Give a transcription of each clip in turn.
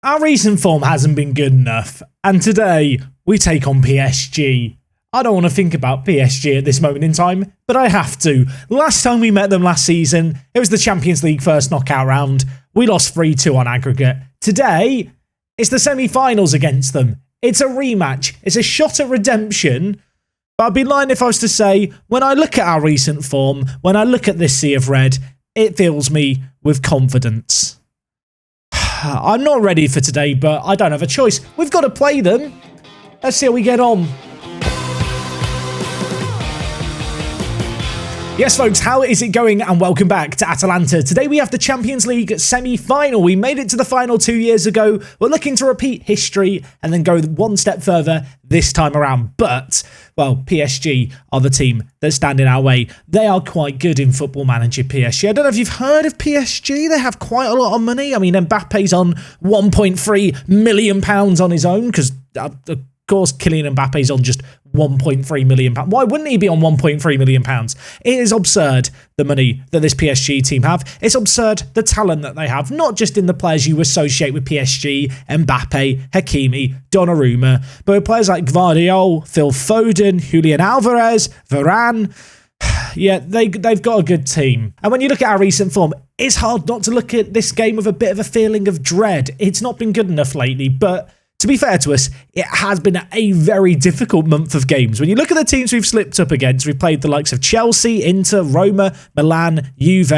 Our recent form hasn't been good enough, and today we take on PSG. I don't want to think about PSG at this moment in time, but I have to. Last time we met them last season, it was the Champions League first knockout round. We lost 3-2 on aggregate. Today, it's the semi-finals against them. It's a rematch. It's a shot at redemption. But I'd be lying if I was to say, when I look at our recent form, when I look at this sea of red, it fills me with confidence. I'm not ready for today, but I don't have a choice. We've got to play them. Let's see how we get on. Yes, folks, how is it going? And welcome back to Atalanta. Today we have the Champions League semi-final. We made it to the final 2 years ago. We're looking to repeat history and then go one step further this time around. But, well, PSG are the team that stand in our way. They are quite good in Football Manager, PSG. I don't know if you've heard of PSG. They have quite a lot of money. I mean, Mbappe's on £1.3 million on his own because, of course, Kylian Mbappe's on just £1.3 million. Why wouldn't he be on £1.3 million? It is absurd, the money that this PSG team have. It's absurd, the talent that they have, not just in the players you associate with PSG, Mbappe, Hakimi, Donnarumma, but with players like Gvardiol, Phil Foden, Julian Alvarez, Varane. Yeah, they've got a good team. And when you look at our recent form, it's hard not to look at this game with a bit of a feeling of dread. It's not been good enough lately, but to be fair to us, it has been a very difficult month of games. When you look at the teams we've slipped up against, we've played the likes of Chelsea, Inter, Roma, Milan, Juve.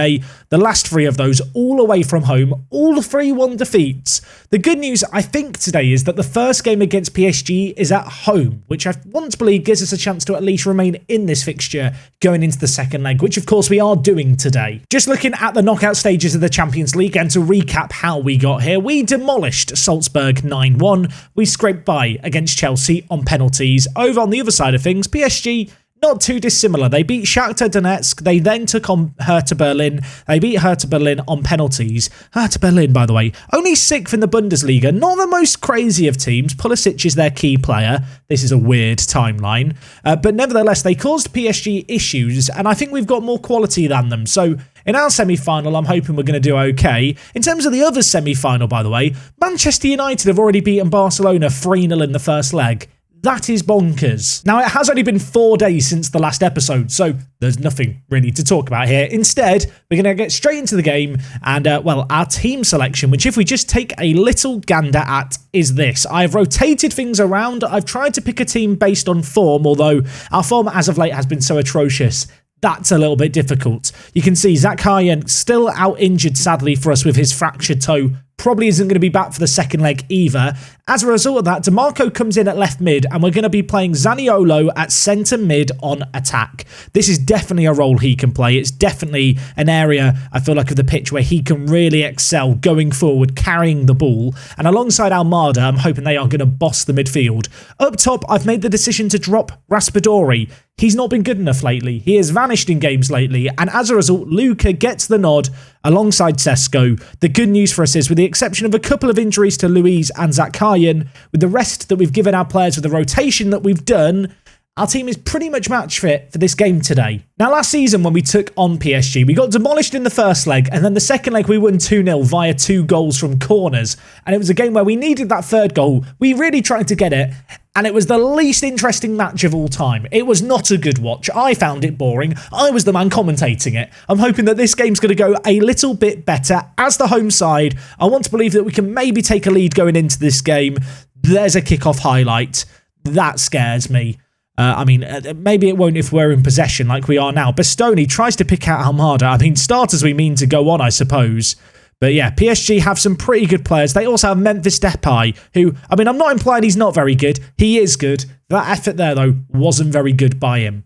The last three of those all away from home, all 3-1 defeats. The good news, I think, today is that the first game against PSG is at home, which I want to believe gives us a chance to at least remain in this fixture going into the second leg, which of course we are doing today. Just looking at the knockout stages of the Champions League and to recap how we got here, we demolished Salzburg 9-1. We scraped by against Chelsea on penalties. Over on the other side of things, PSG, not too dissimilar. They beat Shakhtar Donetsk. They then took on Hertha Berlin. They beat Hertha Berlin on penalties. Hertha Berlin, by the way, only 6th in the Bundesliga. Not the most crazy of teams. Pulisic is their key player. This is a weird timeline. But nevertheless, they caused PSG issues, and I think we've got more quality than them. So in our semi-final, I'm hoping we're going to do okay. In terms of the other semi-final, by the way, Manchester United have already beaten Barcelona 3-0 in the first leg. That is bonkers. Now, it has only been 4 days since the last episode, so there's nothing really to talk about here. Instead, we're going to get straight into the game and, well, our team selection, which if we just take a little gander at, is this. I've rotated things around. I've tried to pick a team based on form, although our form as of late has been so atrocious. That's a little bit difficult. You can see Zakharyan still out injured, sadly, for us with his fractured toe. Probably isn't going to be back for the second leg either. As a result of that, DeMarco comes in at left mid, and we're going to be playing Zaniolo at centre mid on attack. This is definitely a role he can play. It's definitely an area, I feel like, of the pitch where he can really excel going forward, carrying the ball. And alongside Almada, I'm hoping they are going to boss the midfield. Up top, I've made the decision to drop Raspadori. He's not been good enough lately. He has vanished in games lately, and as a result, Luca gets the nod alongside Sesko. The good news for us is, with the exception of a couple of injuries to Luiz and Zakharyan, with the rest that we've given our players with the rotation that we've done, our team is pretty much match fit for this game today. Now, last season when we took on PSG, we got demolished in the first leg, and then the second leg we won 2-0 via 2 goals from corners. And it was a game where we needed that third goal. We really tried to get it, and it was the least interesting match of all time. It was not a good watch. I found it boring. I was the man commentating it. I'm hoping that this game's going to go a little bit better. As the home side, I want to believe that we can maybe take a lead going into this game. There's a kickoff highlight. That scares me. I mean, maybe it won't if we're in possession like we are now. Bastoni tries to pick out Almada. I mean, starters we mean to go on, I suppose. But yeah, PSG have some pretty good players. They also have Memphis Depay, who, I mean, I'm not implying he's not very good. He is good. That effort there, though, wasn't very good by him.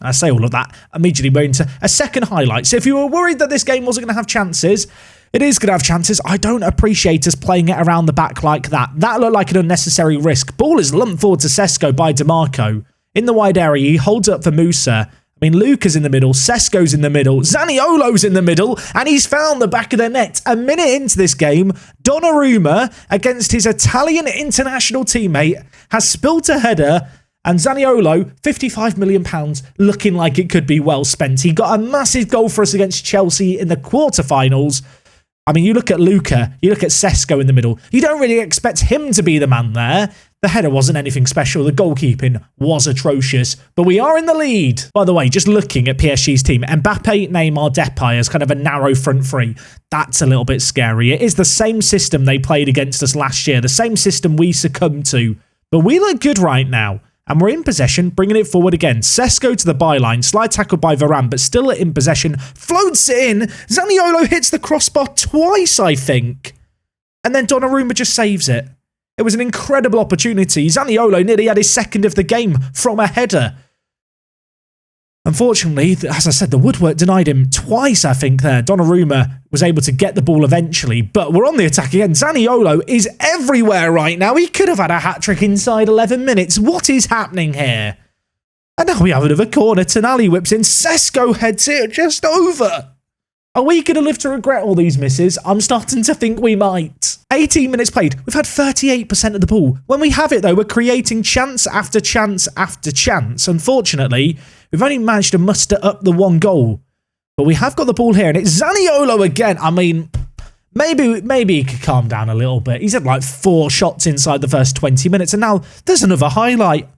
I say all of that, immediately we're into a second highlight. So if you were worried that this game wasn't going to have chances, it is going to have chances. I don't appreciate us playing it around the back like that. That looked like an unnecessary risk. Ball is lumped forward to Sesko by DeMarco. In the wide area, he holds up for Musa. I mean, Luca's in the middle, Sesko's in the middle, Zaniolo's in the middle, and he's found the back of the net. A minute into this game, Donnarumma, against his Italian international teammate, has spilt a header. And Zaniolo, £55 million, looking like it could be well spent. He got a massive goal for us against Chelsea in the quarterfinals. I mean, you look at Luka, you look at Sesko in the middle. You don't really expect him to be the man there. The header wasn't anything special. The goalkeeping was atrocious. But we are in the lead. By the way, just looking at PSG's team, Mbappe, Neymar, Depay as kind of a narrow front three. That's a little bit scary. It is the same system they played against us last year. The same system we succumbed to. But we look good right now. And we're in possession, bringing it forward again. Sesko to the byline, slide tackle by Varane, but still in possession. Floats it in. Zaniolo hits the crossbar twice, I think. And then Donnarumma just saves it. It was an incredible opportunity. Zaniolo nearly had his second of the game from a header. Unfortunately, as I said, the woodwork denied him twice, I think, there. Donnarumma was able to get the ball eventually, but we're on the attack again. Zaniolo is everywhere right now. He could have had a hat-trick inside 11 minutes. What is happening here? And now we have another corner. Tonali whips in. Sesko heads it just over. Are we going to live to regret all these misses? I'm starting to think we might. 18 minutes played. We've had 38% of the ball. When we have it, though, we're creating chance after chance after chance. Unfortunately, we've only managed to muster up the one goal. But we have got the ball here, and it's Zaniolo again. I mean, maybe he could calm down a little bit. He's had like 4 shots inside the first 20 minutes, and now there's another highlight.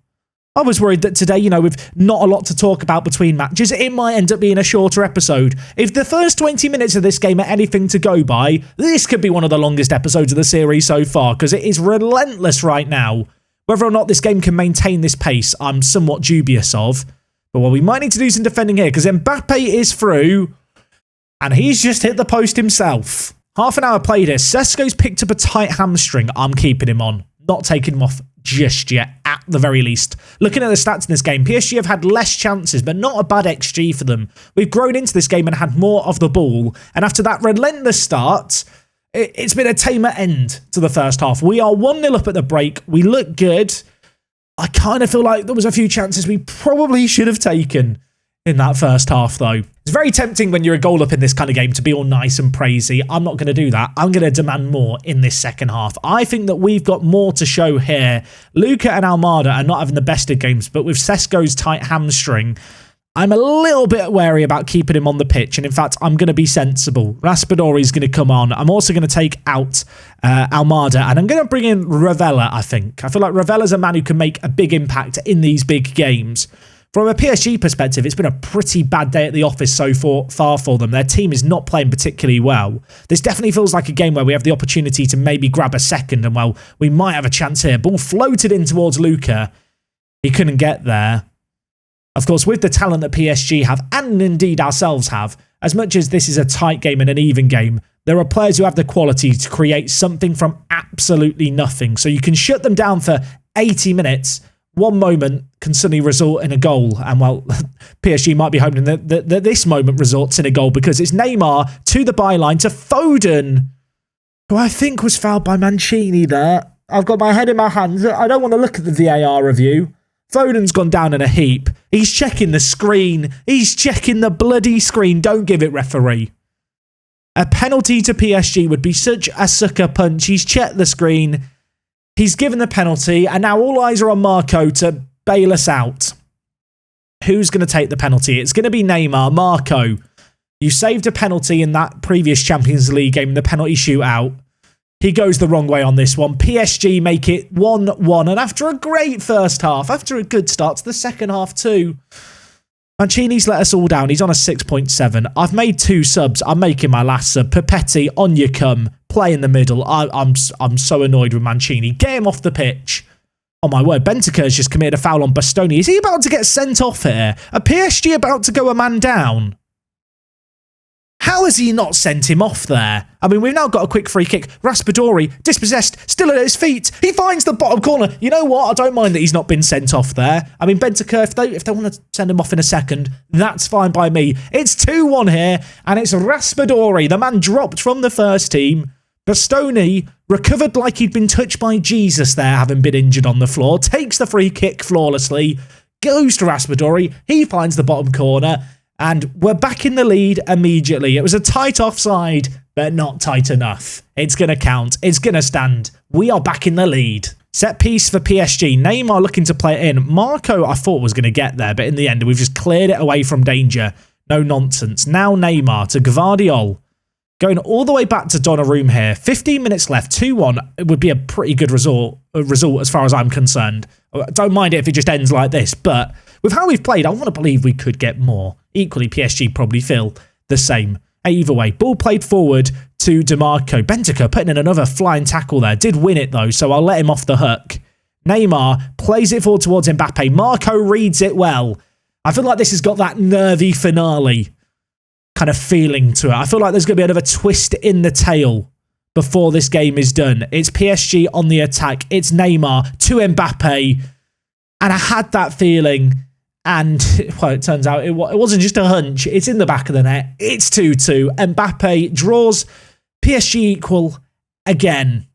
I was worried that today, with not a lot to talk about between matches, it might end up being a shorter episode. If the first 20 minutes of this game are anything to go by, this could be one of the longest episodes of the series so far, because it is relentless right now. Whether or not this game can maintain this pace, I'm somewhat dubious of. But we might need to do some defending here, because Mbappe is through, and he's just hit the post himself. Half an hour played here. Sesko's picked up a tight hamstring. I'm keeping him on. Not taking him off just yet, at the very least. Looking at the stats in this game, PSG have had less chances, but not a bad XG for them. We've grown into this game and had more of the ball, and after that relentless start, it's been a tamer end to the first half. We are 1-0 up at the break. We look good. I kind of feel like there was a few chances we probably should have taken in that first half, though. It's very tempting when you're a goal up in this kind of game to be all nice and praisey. I'm not going to do that. I'm going to demand more in this second half. I think that we've got more to show here. Luka and Almada are not having the best of games, but with Sesko's tight hamstring, I'm a little bit wary about keeping him on the pitch. And in fact, I'm going to be sensible. Raspadori's going to come on. I'm also going to take out Almada, and I'm going to bring in Ravella, I think. I feel like Ravella's a man who can make a big impact in these big games. From a PSG perspective, it's been a pretty bad day at the office so far for them. Their team is not playing particularly well. This definitely feels like a game where we have the opportunity to maybe grab a second, and well, we might have a chance here. Ball floated in towards Luka. He couldn't get there. Of course, with the talent that PSG have, and indeed ourselves have, as much as this is a tight game and an even game, there are players who have the quality to create something from absolutely nothing. So you can shut them down for 80 minutes. One moment can suddenly result in a goal. And, well, PSG might be hoping that this moment results in a goal, because it's Neymar to the byline to Foden, who I think was fouled by Mancini there. I've got my head in my hands. I don't want to look at the VAR review. Foden's gone down in a heap. He's checking the screen. He's checking the bloody screen. Don't give it, referee. A penalty to PSG would be such a sucker punch. He's checked the screen. He's given the penalty, and now all eyes are on Marco to bail us out. Who's going to take the penalty? It's going to be Neymar. Marco, you saved a penalty in that previous Champions League game, the penalty shootout. He goes the wrong way on this one. PSG make it 1-1, and after a great first half, after a good start to the second half too, Mancini's let us all down. He's on a 6.7. I've made 2 subs. I'm making my last sub. Pepetti, on you come. Play in the middle. I'm so annoyed with Mancini. Get him off the pitch. Oh my word, Bentancur has just committed a foul on Bastoni. Is he about to get sent off here? Are PSG about to go a man down? How has he not sent him off there? I mean, we've now got a quick free kick. Raspadori, dispossessed, still at his feet. He finds the bottom corner. You know what? I don't mind that he's not been sent off there. I mean, Bentancur, if they want to send him off in a second, that's fine by me. It's 2-1 here, and it's Raspadori, the man dropped from the first team. Bastoni recovered like he'd been touched by Jesus there, having been injured on the floor. Takes the free kick flawlessly. Goes to Raspadori. He finds the bottom corner. And we're back in the lead immediately. It was a tight offside, but not tight enough. It's going to count. It's going to stand. We are back in the lead. Set piece for PSG. Neymar looking to play it in. Marco, I thought, was going to get there, but in the end, we've just cleared it away from danger. No nonsense. Now Neymar to Gvardiol. Going all the way back to Donnarumma here. 15 minutes left, 2-1. It would be a pretty good result as far as I'm concerned. I don't mind it if it just ends like this, but with how we've played, I want to believe we could get more. Equally, PSG probably feel the same. Either way, ball played forward to DeMarco. Bentancur putting in another flying tackle there. Did win it though, so I'll let him off the hook. Neymar plays it forward towards Mbappe. Marco reads it well. I feel like this has got that nervy finale kind of feeling to it. I feel like there's going to be another twist in the tail before this game is done. It's PSG on the attack. It's Neymar to Mbappe. And I had that feeling. And, well, it turns out it wasn't just a hunch. It's in the back of the net. It's 2-2. Mbappe draws. PSG equal again.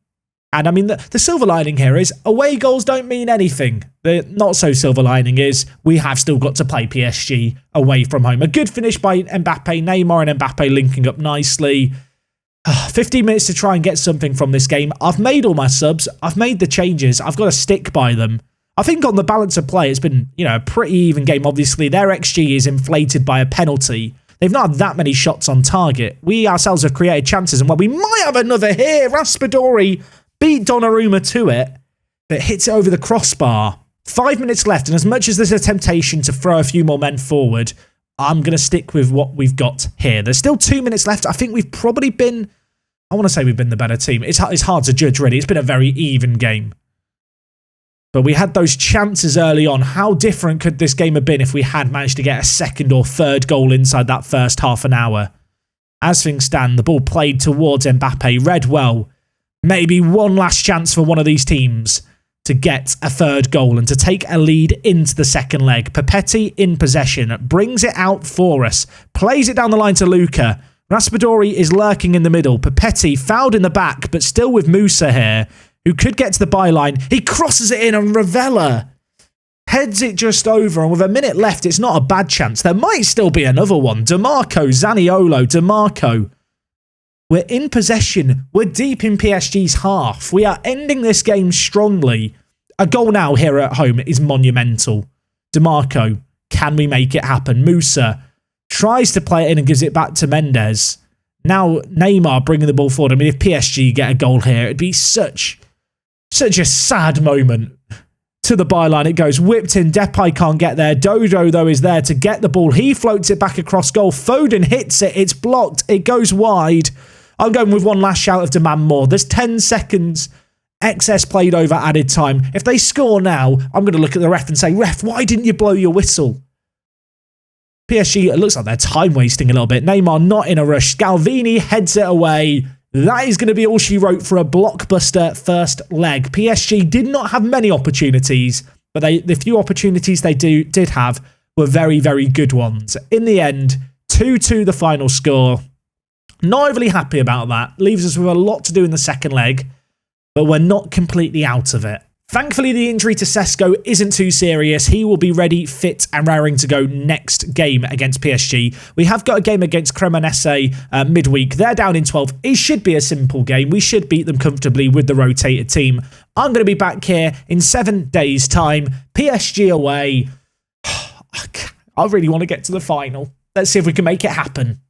And, I mean, the silver lining here is away goals don't mean anything. The not-so-silver lining is we have still got to play PSG away from home. A good finish by Mbappe. Neymar and Mbappe linking up nicely. 15 minutes to try and get something from this game. I've made all my subs. I've made the changes. I've got to stick by them. I think on the balance of play, it's been, a pretty even game, obviously. Their XG is inflated by a penalty. They've not had that many shots on target. We ourselves have created chances, and, well, we might have another here. Raspadori beat Donnarumma to it, but hits it over the crossbar. 5 minutes left, and as much as there's a temptation to throw a few more men forward, I'm going to stick with what we've got here. There's still 2 minutes left. I think we've probably been, I want to say we've been the better team. It's hard to judge, really. It's been a very even game. But we had those chances early on. How different could this game have been if we had managed to get a second or third goal inside that first half an hour? As things stand, the ball played towards Mbappe. Read well. Maybe one last chance for one of these teams to get a third goal and to take a lead into the second leg. Papetti in possession. Brings it out for us. Plays it down the line to Luca. Raspadori is lurking in the middle. Papetti fouled in the back, but still with Musa here, who could get to the byline. He crosses it in, and Ravella heads it just over, and with a minute left, it's not a bad chance. There might still be another one. DeMarco, Zaniolo, DeMarco. We're in possession. We're deep in PSG's half. We are ending this game strongly. A goal now here at home is monumental. DeMarco, can we make it happen? Musa tries to play it in and gives it back to Mendes. Now Neymar bringing the ball forward. I mean, if PSG get a goal here, it'd be such a sad moment. To the byline it goes, whipped in. Depay can't get there. Dodo, though, is there to get the ball. He floats it back across goal. Foden hits it. It's blocked. It goes wide. I'm going with one last shout of demand more. There's 10 seconds excess played over added time. If they score now, I'm going to look at the ref and say, ref, why didn't you blow your whistle? PSG, it looks like they're time wasting a little bit. Neymar not in a rush. Scalvini heads it away. That is going to be all she wrote for a blockbuster first leg. PSG did not have many opportunities, but the few opportunities they did have were very, very good ones. In the end, 2-2 the final score. Not overly happy about that. Leaves us with a lot to do in the second leg, but we're not completely out of it. Thankfully, the injury to Sesko isn't too serious. He will be ready, fit and raring to go next game against PSG. We have got a game against Cremonese midweek. They're down in 12. It should be a simple game. We should beat them comfortably with the rotated team. I'm going to be back here in 7 days' time. PSG away. I really want to get to the final. Let's see if we can make it happen.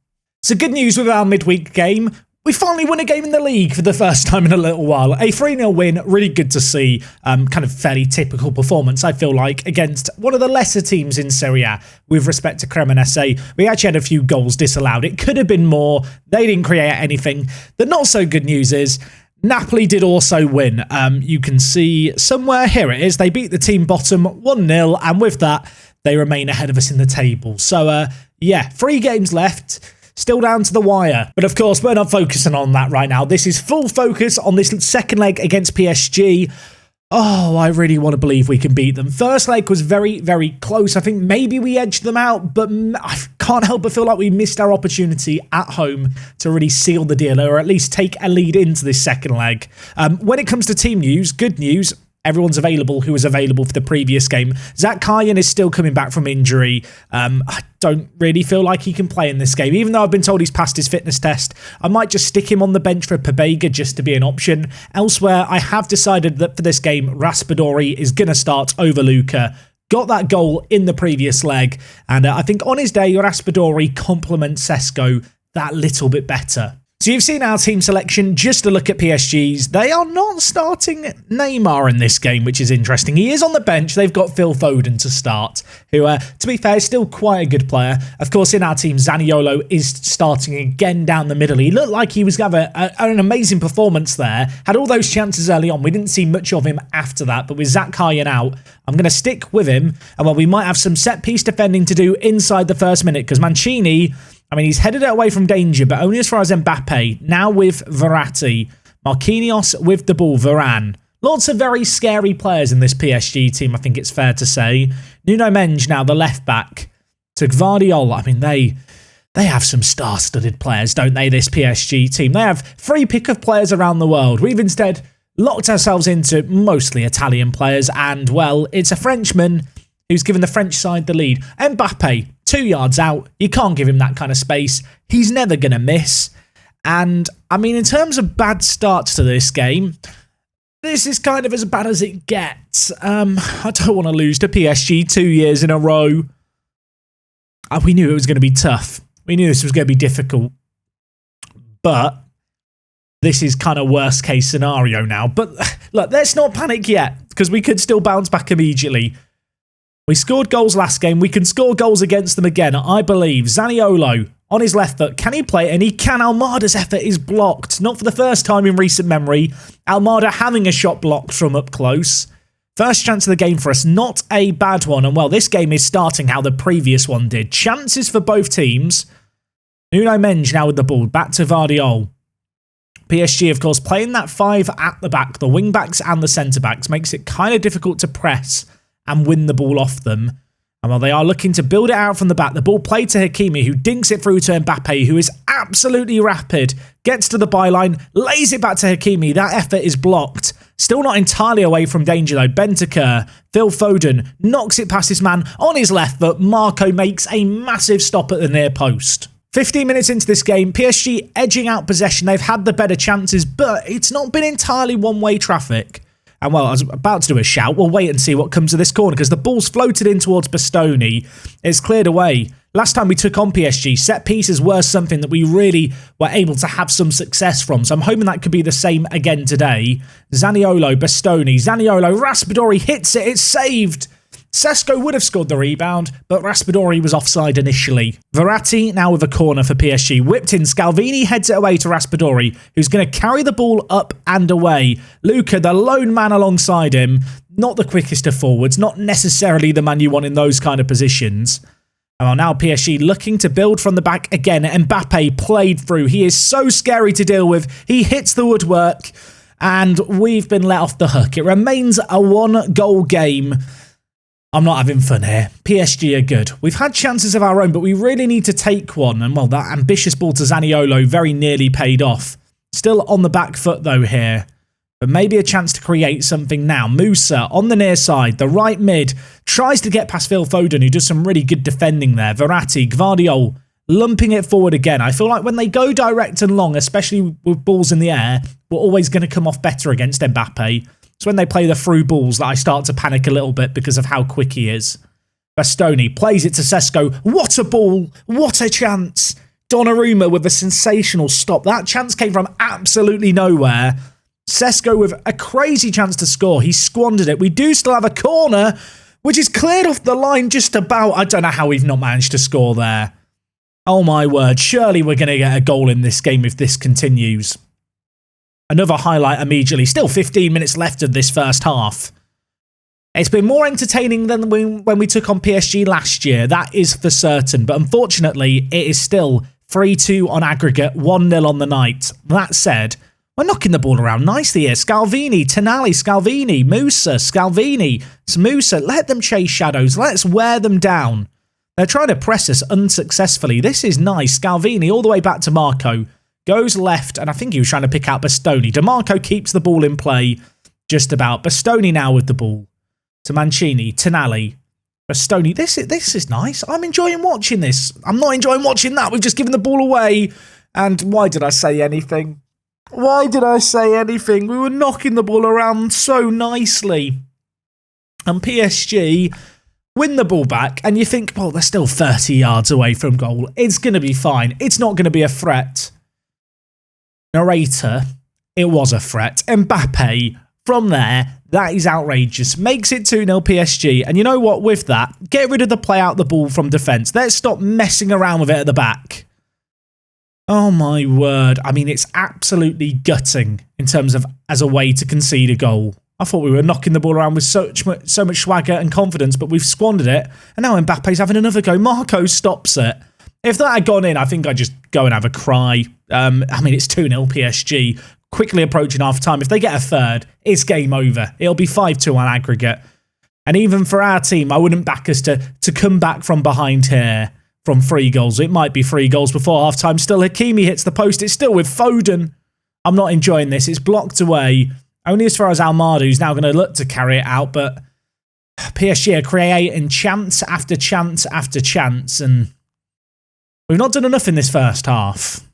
So good news with our midweek game. We finally won a game in the league for the first time in a little while. A 3-0 win, really good to see. Kind of fairly typical performance, I feel like, against one of the lesser teams in Serie A with respect to Cremonese. We actually had a few goals disallowed. It could have been more. They didn't create anything. The not so good news is Napoli did also win. You can see somewhere, here it is. They beat the team bottom 1-0, and with that, they remain ahead of us in the table. So, yeah, 3 games left. Still down to the wire. But of course, we're not focusing on that right now. This is full focus on this second leg against PSG. Oh, I really want to believe we can beat them. First leg was very, very close. I think maybe we edged them out, but I can't help but feel like we missed our opportunity at home to really seal the deal, or at least take a lead into this second leg. When it comes to team news, good news. Everyone's available who was available for the previous game. Zach Karyan is still coming back from injury. I don't really feel like he can play in this game. Even though I've been told he's passed his fitness test, I might just stick him on the bench for Pabega just to be an option. Elsewhere, I have decided that for this game, Raspadori is going to start over Luca. Got that goal in the previous leg. And I think on his day, Raspadori complements Sesko that little bit better. So you've seen our team selection. Just to look at PSG's, they are not starting Neymar in this game, which is interesting. He is on the bench. They've got Phil Foden to start, who, to be fair, is still quite a good player. Of course, in our team, Zaniolo is starting again down the middle. He looked like he was going to have an amazing performance there. Had all those chances early on. We didn't see much of him after that, but with Zach Kyan out, I'm going to stick with him. And well, we might have some set-piece defending to do inside the first minute, because Mancini, I mean, he's headed it away from danger, but only as far as Mbappe. Now with Verratti. Marquinhos with the ball. Varane. Lots of very scary players in this PSG team, I think it's fair to say. Nuno Mendes now, the left back. To Gvardiol. I mean, they have some star-studded players, don't they, this PSG team? They have free pick of players around the world. We've instead locked ourselves into mostly Italian players, and, well, it's a Frenchman who's given the French side the lead. Mbappe, 2 yards out. You can't give him that kind of space. He's never going to miss. And, I mean, in terms of bad starts to this game, this is kind of as bad as it gets. I don't want to lose to PSG 2 years in a row. We knew it was going to be tough. We knew this was going to be difficult. But this is kind of worst case scenario now. But, look, let's not panic yet, because we could still bounce back immediately. We scored goals last game. We can score goals against them again, I believe. Zaniolo on his left foot. Can he play? And he can. Almada's effort is blocked. Not for the first time in recent memory. Almada having a shot blocked from up close. First chance of the game for us. Not a bad one. And, well, this game is starting how the previous one did. Chances for both teams. Nuno Mendes now with the ball. Back to Gvardiol. PSG, of course, playing that 5 at the back. The wing-backs and the centre-backs makes it kind of difficult to press and win the ball off them. And while they are looking to build it out from the back, the ball played to Hakimi, who dinks it through to Mbappe, who is absolutely rapid, gets to the byline, lays it back to Hakimi. That effort is blocked. Still not entirely away from danger, though. Bentancur, Phil Foden, knocks it past his man on his left, but Marco makes a massive stop at the near post. 15 minutes into this game, PSG edging out possession. They've had the better chances, but it's not been entirely one-way traffic. And, well, I was about to do a shout. We'll wait and see what comes of this corner, because the ball's floated in towards Bastoni. It's cleared away. Last time we took on PSG, set pieces were something that we really were able to have some success from. So I'm hoping that could be the same again today. Zaniolo, Bastoni. Zaniolo, Raspadori hits it. It's saved. Sesko would have scored the rebound, but Raspadori was offside initially. Verratti now with a corner for PSG. Whipped in, Scalvini heads it away to Raspadori, who's going to carry the ball up and away. Luca, the lone man alongside him, not the quickest of forwards, not necessarily the man you want in those kind of positions. Well, now PSG looking to build from the back again. Mbappe played through. He is so scary to deal with. He hits the woodwork, and we've been let off the hook. It remains a one-goal game. I'm not having fun here. PSG are good. We've had chances of our own, but we really need to take one. And, well, that ambitious ball to Zaniolo very nearly paid off. Still on the back foot, though, here. But maybe a chance to create something now. Musa on the near side. The right mid tries to get past Phil Foden, who does some really good defending there. Verratti, Gvardiol, lumping it forward again. I feel like when they go direct and long, especially with balls in the air, we're always going to come off better against Mbappe. It's when they play the through balls that I start to panic a little bit because of how quick he is. Bastoni plays it to Sesko. What a ball! What a chance! Donnarumma with a sensational stop. That chance came from absolutely nowhere. Sesko with a crazy chance to score. He squandered it. We do still have a corner, which is cleared off the line just about. I don't know how we've not managed to score there. Oh my word. Surely we're going to get a goal in this game if this continues. Another highlight immediately. Still 15 minutes left of this first half. It's been more entertaining than when we took on PSG last year. That is for certain. But unfortunately, it is still 3-2 on aggregate, 1-0 on the night. That said, we're knocking the ball around nicely here. Scalvini, Tonali, Scalvini, Musa, Scalvini. It's Musa. Let them chase shadows. Let's wear them down. They're trying to press us unsuccessfully. This is nice. Scalvini all the way back to Marco. Goes left, and I think he was trying to pick out Bastoni. DeMarco keeps the ball in play just about. Bastoni now with the ball. To Mancini, Tonali, Bastoni. This is nice. I'm enjoying watching this. I'm not enjoying watching that. We've just given the ball away. And why did I say anything? Why did I say anything? We were knocking the ball around so nicely. And PSG win the ball back, and you think, well, they're still 30 yards away from goal. It's going to be fine. It's not going to be a threat. Narrator, it was a threat. Mbappe, from there, that is outrageous. Makes it 2-0 PSG. And you know what? With that, get rid of the play out the ball from defence. Let's stop messing around with it at the back. Oh my word. I mean, it's absolutely gutting in terms of as a way to concede a goal. I thought we were knocking the ball around with so much swagger and confidence, but we've squandered it. And now Mbappe's having another go. Marco stops it. If that had gone in, I think I'd just go and have a cry. I mean, it's 2-0 PSG. Quickly approaching half time. If they get a third, it's game over. It'll be 5-2 on aggregate. And even for our team, I wouldn't back us to come back from behind here from 3 goals. It might be 3 goals before half time. Still, Hakimi hits the post. It's still with Foden. I'm not enjoying this. It's blocked away. Only as far as Almada, who's now going to look to carry it out. But PSG are creating chance after chance after chance. And we've not done enough in this first half.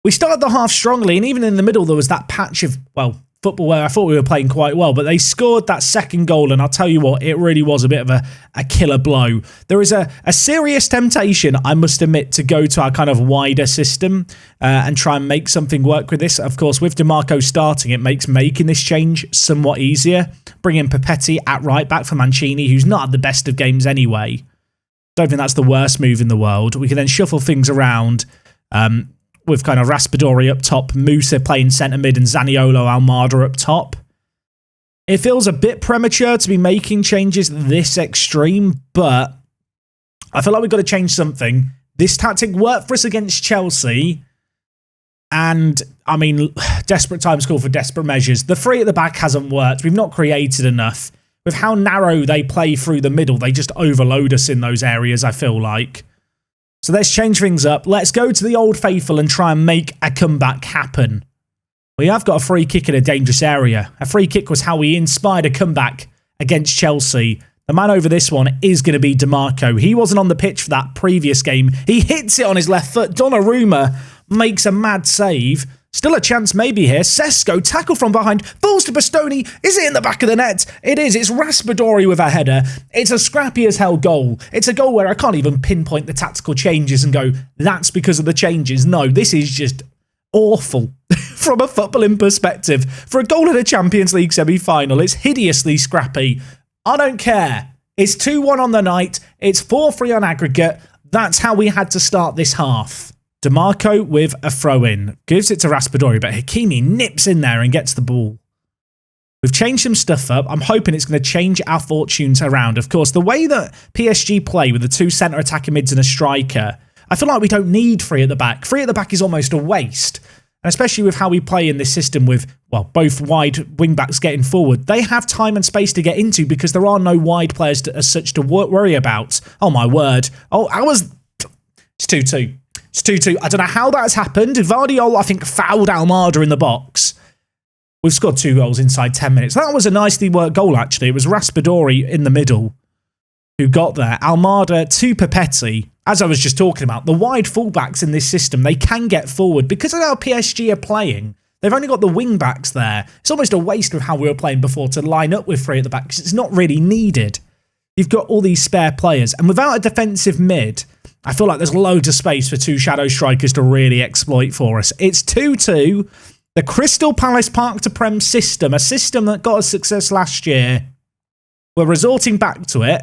We started the half strongly, and even in the middle, there was that patch of, well, football where I thought we were playing quite well, but they scored that second goal, and I'll tell you what, it really was a bit of a killer blow. There is a serious temptation, I must admit, to go to our kind of wider system and try and make something work with this. Of course, with DiMarco starting, it makes making this change somewhat easier. Bring in Papetti at right back for Mancini, who's not at the best of games anyway. Don't think that's the worst move in the world. We can then shuffle things around with kind of Raspadori up top, Musa playing centre mid, and Zaniolo Almada up top. It feels a bit premature to be making changes this extreme, but I feel like we've got to change something. This tactic worked for us against Chelsea, and, I mean, desperate times call for desperate measures. The 3 at the back hasn't worked. We've not created enough. With how narrow they play through the middle, they just overload us in those areas, I feel like. So let's change things up. Let's go to the Old Faithful and try and make a comeback happen. We have got a free kick in a dangerous area. A free kick was how we inspired a comeback against Chelsea. The man over this one is going to be DiMarco. He wasn't on the pitch for that previous game. He hits it on his left foot. Donnarumma makes a mad save. Still a chance maybe here. Sesko, tackle from behind, falls to Bastoni. Is it in the back of the net? It is. It's Raspadori with a header. It's a scrappy as hell goal. It's a goal where I can't even pinpoint the tactical changes and go, that's because of the changes. No, this is just awful from a footballing perspective. For a goal in a Champions League semi-final, it's hideously scrappy. I don't care. It's 2-1 on the night. It's 4-3 on aggregate. That's how we had to start this half. DiMarco with a throw-in. Gives it to Raspadori, but Hakimi nips in there and gets the ball. We've changed some stuff up. I'm hoping it's going to change our fortunes around. Of course, the way that PSG play with the 2 centre attacking mids and a striker, I feel like we don't need 3 at the back. 3 at the back is almost a waste. And especially with how we play in this system with, well, both wide wing-backs getting forward. They have time and space to get into because there are no wide players as such to worry about. Oh, my word. Oh, it's 2-2. It's 2-2. I don't know how that has happened. Vardiol, I think, fouled Almada in the box. We've scored 2 goals inside 10 minutes. That was a nicely worked goal, actually. It was Raspadori in the middle who got there. Almada to Papetti. As I was just talking about, the wide fullbacks in this system, they can get forward. Because of how PSG are playing, they've only got the wing-backs there. It's almost a waste of how we were playing before to line up with 3 at the back because it's not really needed. You've got all these spare players. And without a defensive mid, I feel like there's loads of space for 2 shadow strikers to really exploit for us. It's 2-2. The Crystal Palace Park to Prem system, a system that got us success last year. We're resorting back to it.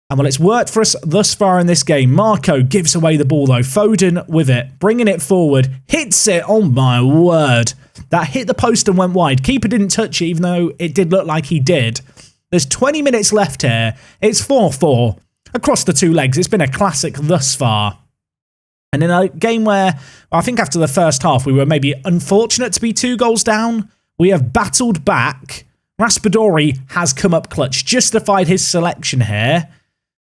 And well, it's worked for us thus far in this game. Marco gives away the ball though. Foden with it, bringing it forward. Hits it. Oh my word. That hit the post and went wide. Keeper didn't touch it even though it did look like he did. There's 20 minutes left here. It's 4-4. Across the 2 legs, it's been a classic thus far. And in a game where, I think after the first half, we were maybe unfortunate to be 2 goals down, we have battled back. Raspadori has come up clutch, justified his selection here.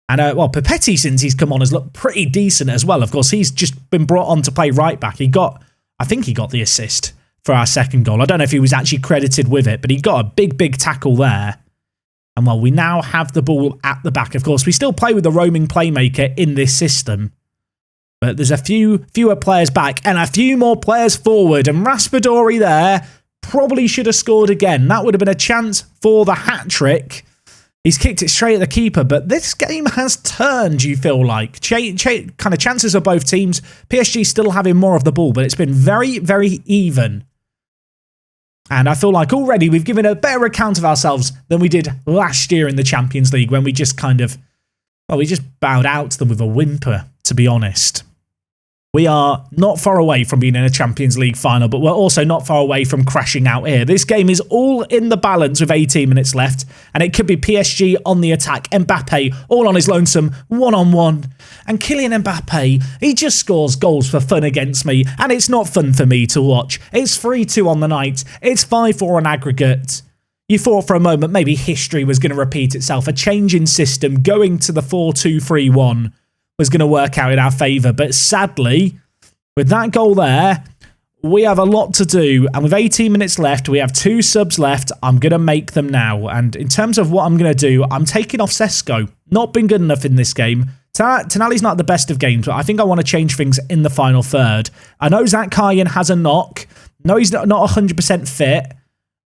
And, well, Papetti, since he's come on, has looked pretty decent as well. Of course, he's just been brought on to play right back. I think he got the assist for our second goal. I don't know if he was actually credited with it, but he got a big tackle there. And well, we now have the ball at the back. Of course, we still play with the roaming playmaker in this system. But there's a fewer players back and a few more players forward. And Raspadori there probably should have scored again. That would have been a chance for the hat-trick. He's kicked it straight at the keeper, but this game has turned, you feel like. Kind of chances of both teams. PSG still having more of the ball, but it's been very, very even. And I feel like already we've given a better account of ourselves than we did last year in the Champions League when we just kind of, well, we just bowed out to them with a whimper, to be honest. We are not far away from being in a Champions League final, but we're also not far away from crashing out here. This game is all in the balance with 18 minutes left, and it could be PSG on the attack. Mbappe all on his lonesome, one-on-one. And Kylian Mbappe, he just scores goals for fun against me, and it's not fun for me to watch. It's 3-2 on the night. It's 5-4 on aggregate. You thought for a moment maybe history was going to repeat itself. A change in system going to the 4-2-3-1 was going to work out in our favour. But sadly, with that goal there, we have a lot to do. And with 18 minutes left, we have 2 subs left. I'm going to make them now. And in terms of what I'm going to do, I'm taking off Sesko. Not been good enough in this game. Tonali's not the best of games, but I think I want to change things in the final third. I know Zakharyan has a knock. No, he's not 100% fit.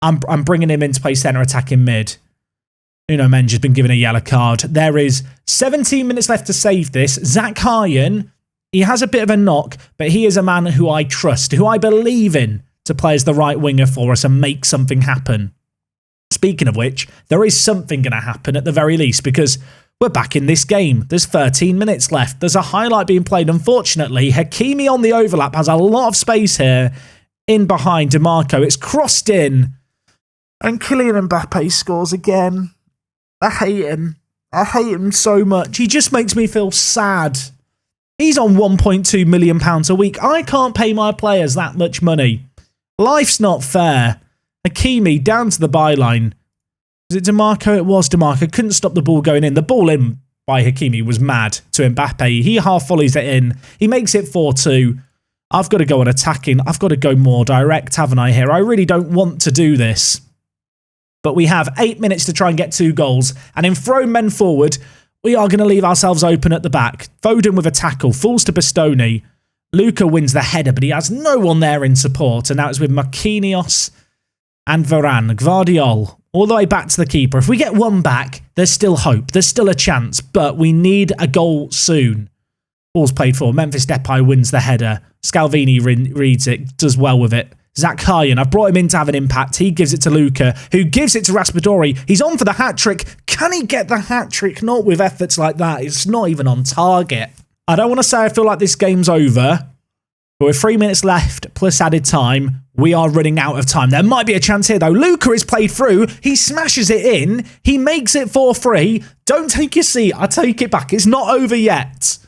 I'm bringing him in to play centre attacking mid. Uno Menj has been given a yellow card. There is 17 minutes left to save this. Zakharyan, he has a bit of a knock, but he is a man who I trust, who I believe in to play as the right winger for us and make something happen. Speaking of which, there is something going to happen at the very least because we're back in this game. There's 13 minutes left. There's a highlight being played. Unfortunately, Hakimi on the overlap has a lot of space here in behind DeMarco. It's crossed in. And Kylian Mbappe scores again. I hate him. I hate him so much. He just makes me feel sad. He's on £1.2 million a week. I can't pay my players that much money. Life's not fair. Hakimi down to the byline. Was it DeMarco? It was DeMarco. Couldn't stop the ball going in. The ball in by Hakimi was mad to Mbappe. He half volleys it in. He makes it 4-2. I've got to go on attacking. I've got to go more direct, haven't I, here? I really don't want to do this. But we have 8 minutes to try and get 2 goals. And in throwing men forward, we are going to leave ourselves open at the back. Foden with a tackle. Falls to Bastoni. Luka wins the header, but he has no one there in support. And now it's with Marquinhos and Varane. Gvardiol all the way back to the keeper. If we get one back, there's still hope. There's still a chance. But we need a goal soon. Ball's played for. Memphis Depay wins the header. Scalvini reads it. Does well with it. Zakharyan, I've brought him in to have an impact. He gives it to Luka, who gives it to Raspadori. He's on for the hat-trick. Can he get the hat-trick? Not with efforts like that. It's not even on target. I don't want to say I feel like this game's over, but with 3 minutes left plus added time, we are running out of time. There might be a chance here, though. Luka is played through. He smashes it in. He makes it 4-3. Don't take your seat. I take it back. It's not over yet.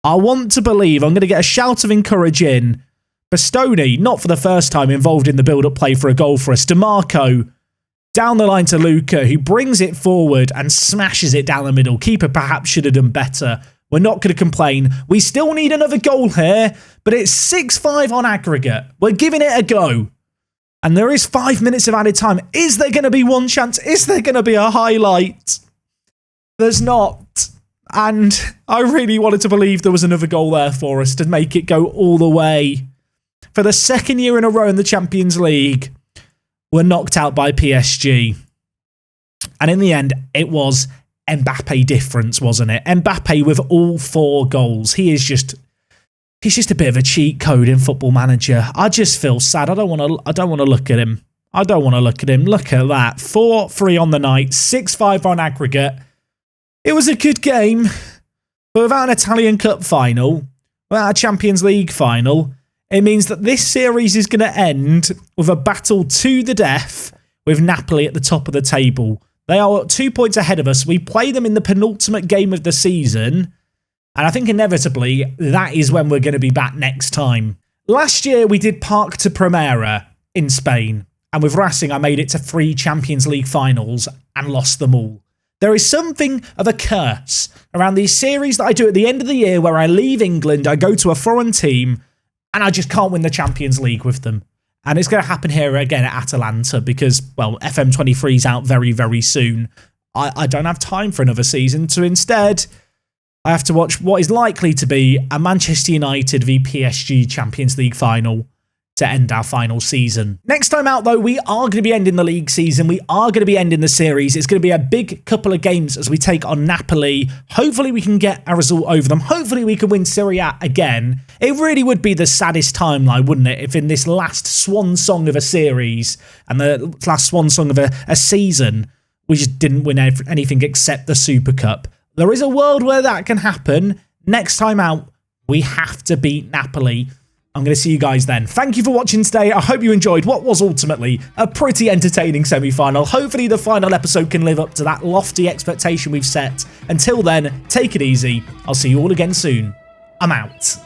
I want to believe I'm going to get a shout of encouraging. Bastoni, not for the first time, involved in the build-up play for a goal for us. DeMarco, down the line to Luka, who brings it forward and smashes it down the middle. Keeper perhaps should have done better. We're not going to complain. We still need another goal here, but it's 6-5 on aggregate. We're giving it a go. And there is 5 minutes of added time. Is there going to be one chance? Is there going to be a highlight? There's not. And I really wanted to believe there was another goal there for us to make it go all the way. For the second year in a row in the Champions League, we're knocked out by PSG. And in the end, it was Mbappe difference, wasn't it? Mbappe with all 4 goals. He's just a bit of a cheat code in Football Manager. I just feel sad. I don't want to look at him. I don't want to look at him. Look at that. 4-3 on the night, 6-5 on aggregate. It was a good game, but without an Italian Cup final, without a Champions League final, it means that this series is going to end with a battle to the death with Napoli at the top of the table. They are 2 points ahead of us. We play them in the penultimate game of the season, and I think inevitably that is when we're going to be back next time. Last year we did Parc to Primera in Spain, and with Racing I made it to 3 Champions League finals and lost them all. There is something of a curse around these series that I do at the end of the year where I leave England, I go to a foreign team, and I just can't win the Champions League with them. And it's going to happen here again at Atalanta because, well, FM23 is out very, very soon. I don't have time for another season, so instead, I have to watch what is likely to be a Manchester United v PSG Champions League final to end our final season. Next time out, though, we are going to be ending the league season. We are going to be ending the series. It's going to be a big couple of games as we take on Napoli. Hopefully, we can get a result over them. Hopefully, we can win Serie A again. It really would be the saddest timeline, wouldn't it, if in this last swan song of a series and the last swan song of a season, we just didn't win anything except the Super Cup. There is a world where that can happen. Next time out, we have to beat Napoli. I'm going to see you guys then. Thank you for watching today. I hope you enjoyed what was ultimately a pretty entertaining semi-final. Hopefully the final episode can live up to that lofty expectation we've set. Until then, take it easy. I'll see you all again soon. I'm out.